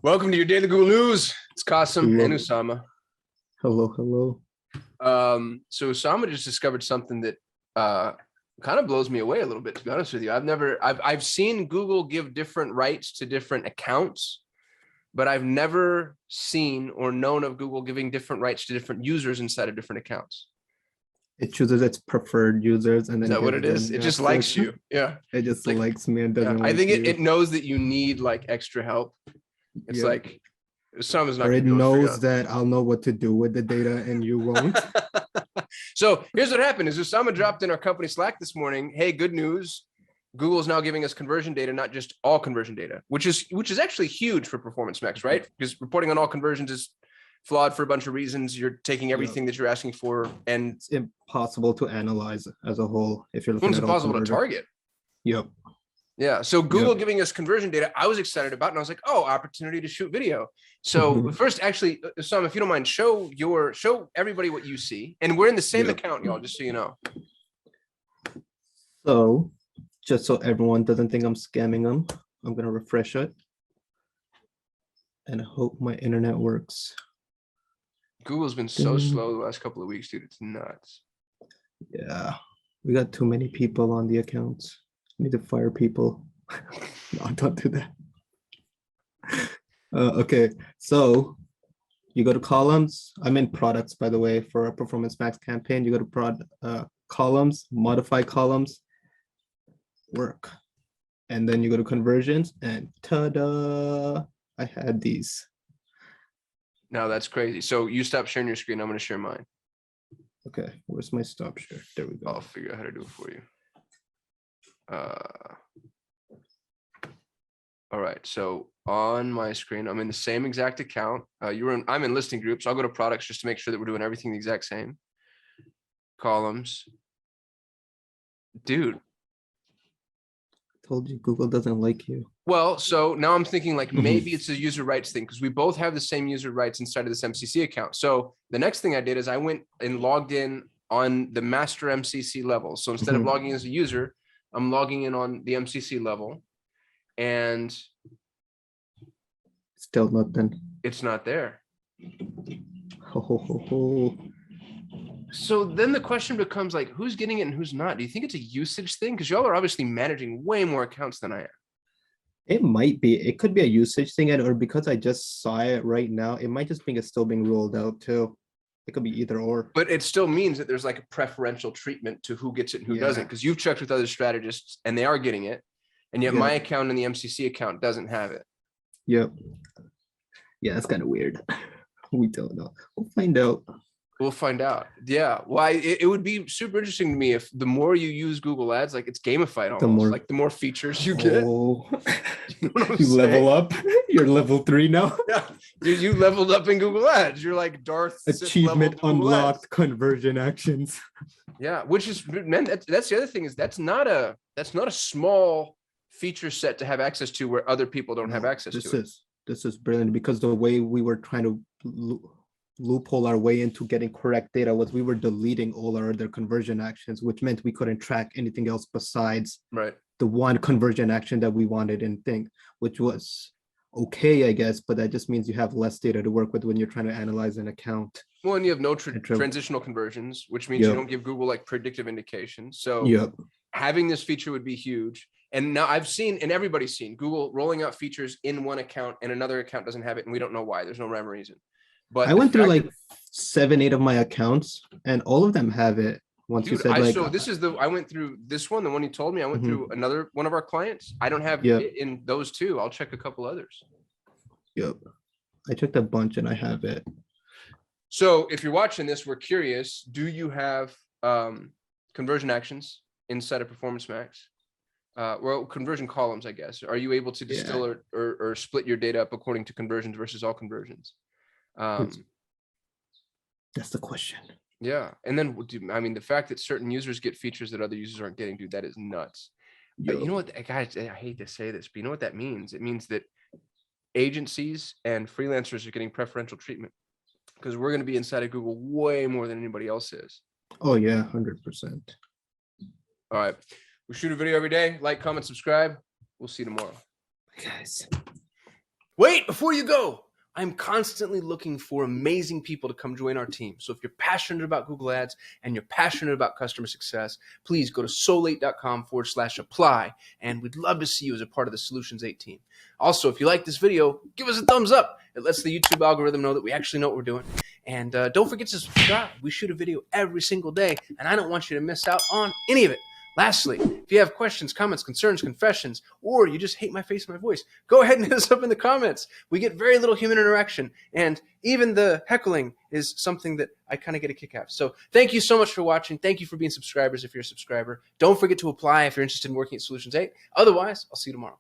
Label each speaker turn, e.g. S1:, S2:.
S1: Welcome to your Daily Google News. It's Qasim and Usama.
S2: Hello, hello.
S1: So Usama just discovered something that kind of blows me away a little bit, to be honest with you. I've seen Google give different rights to different accounts, but I've never seen or known of Google giving different rights to different users inside of different accounts.
S2: It chooses its preferred users, and then
S1: is that what it is? It just likes you. Yeah.
S2: It just likes me and doesn't.
S1: I think it knows that you need like extra help. It's like Usama's not.
S2: Or it knows that I'll know what to do with the data and you won't.
S1: So here's what happened: is Usama dropped in our company Slack this morning. Hey, good news! Google is now giving us conversion data, not just all conversion data, which is actually huge for Performance Max, right? Because reporting on all conversions is flawed for a bunch of reasons. You're taking everything that you're asking for, and
S2: it's impossible to analyze as a whole if you're looking
S1: at impossible to target.
S2: Yep.
S1: Yeah. So Google giving us conversion data, I was excited about, and I was like, oh, opportunity to shoot video. So first, actually, Usama, if you don't mind, show everybody what you see. And we're in the same account, y'all, just so you know.
S2: So just so everyone doesn't think I'm scamming them, I'm going to refresh it. And I hope my internet works.
S1: Google's been so slow the last couple of weeks, dude. It's nuts.
S2: Yeah. We got too many people on the accounts. Need to fire people. No, don't do that. Okay, so you go to columns. I'm in products, by the way, for a Performance Max campaign. You go to columns, modify columns, work. And then you go to conversions and ta-da, I had these.
S1: Now that's crazy. So you stop sharing your screen. I'm going to share mine.
S2: Okay, where's my stop share? There we go.
S1: I'll figure out how to do it for you. All right, so on my screen, I'm in the same exact account. I'm in listing groups. I'll go to products just to make sure that we're doing everything the exact same. Columns. Dude.
S2: I told you Google doesn't like you.
S1: Well, so now I'm thinking like maybe it's a user rights thing because we both have the same user rights inside of this MCC account. So the next thing I did is I went and logged in on the master MCC level. So instead of logging as a user, I'm logging in on the MCC level, and
S2: still nothing.
S1: It's not there.
S2: Ho.
S1: So then the question becomes like, who's getting it and who's not? Do you think it's a usage thing? Because y'all are obviously managing way more accounts than I am.
S2: It might be. It could be a usage thing, or because I just saw it right now, it might just be still being rolled out too. It could be either or.
S1: But it still means that there's like a preferential treatment to who gets it and who doesn't, because you've checked with other strategists and they are getting it. And yet my account and the MCC account doesn't have it.
S2: Yep. Yeah, that's kind of weird. We don't know. We'll find out.
S1: We'll find out. Yeah. Well, it would be super interesting to me if the more you use Google Ads, like it's gamified almost, the more features you get.
S2: You level up. You're level 3 now.
S1: Yeah. You leveled up in Google Ads. You're like Darth.
S2: Achievement unlocked conversion actions.
S1: Yeah, which is, man, that's the other thing is that's not a small feature set to have access to where other people don't have access to it.
S2: This is brilliant, because the way we were trying to loophole our way into getting correct data was we were deleting all our other conversion actions, which meant we couldn't track anything else besides the one conversion action that we wanted and think, which was okay, I guess, but that just means you have less data to work with when you're trying to analyze an account.
S1: Well, and you have no transitional conversions, which means you don't give Google like predictive indications. So having this feature would be huge. And now I've seen, and everybody's seen, Google rolling out features in one account and another account doesn't have it, and we don't know why. There's no rhyme or reason. But
S2: I went through like 7-8 of my accounts, and all of them have it. Once you said
S1: I went through this one, the one you told me. I went through another one of our clients. I don't have it in those two. I'll check a couple others.
S2: Yep, I checked a bunch and I have it.
S1: So if you're watching this, we're curious. Do you have conversion actions inside of Performance Max? Well, conversion columns, I guess. Are you able to distill or split your data up according to conversions versus all conversions?
S2: That's the question.
S1: Yeah. And then, I mean, the fact that certain users get features that other users aren't getting, dude, that is nuts. But you know what, guys, I hate to say this, but you know what that means? It means that agencies and freelancers are getting preferential treatment because we're going to be inside of Google way more than anybody else is.
S2: Oh, yeah, 100%.
S1: All right. We shoot a video every day. Like, comment, subscribe. We'll see you tomorrow.
S2: Guys.
S1: Wait, before you go, I'm constantly looking for amazing people to come join our team. So if you're passionate about Google Ads and you're passionate about customer success, please go to solate.com/apply. And we'd love to see you as a part of the Solutions 8 team. Also, if you like this video, give us a thumbs up. It lets the YouTube algorithm know that we actually know what we're doing. And don't forget to subscribe. We shoot a video every single day, and I don't want you to miss out on any of it. Lastly, if you have questions, comments, concerns, confessions, or you just hate my face and my voice, go ahead and hit us up in the comments. We get very little human interaction, and even the heckling is something that I kind of get a kick out of. So thank you so much for watching. Thank you for being subscribers if you're a subscriber. Don't forget to apply if you're interested in working at Solutions 8. Otherwise, I'll see you tomorrow.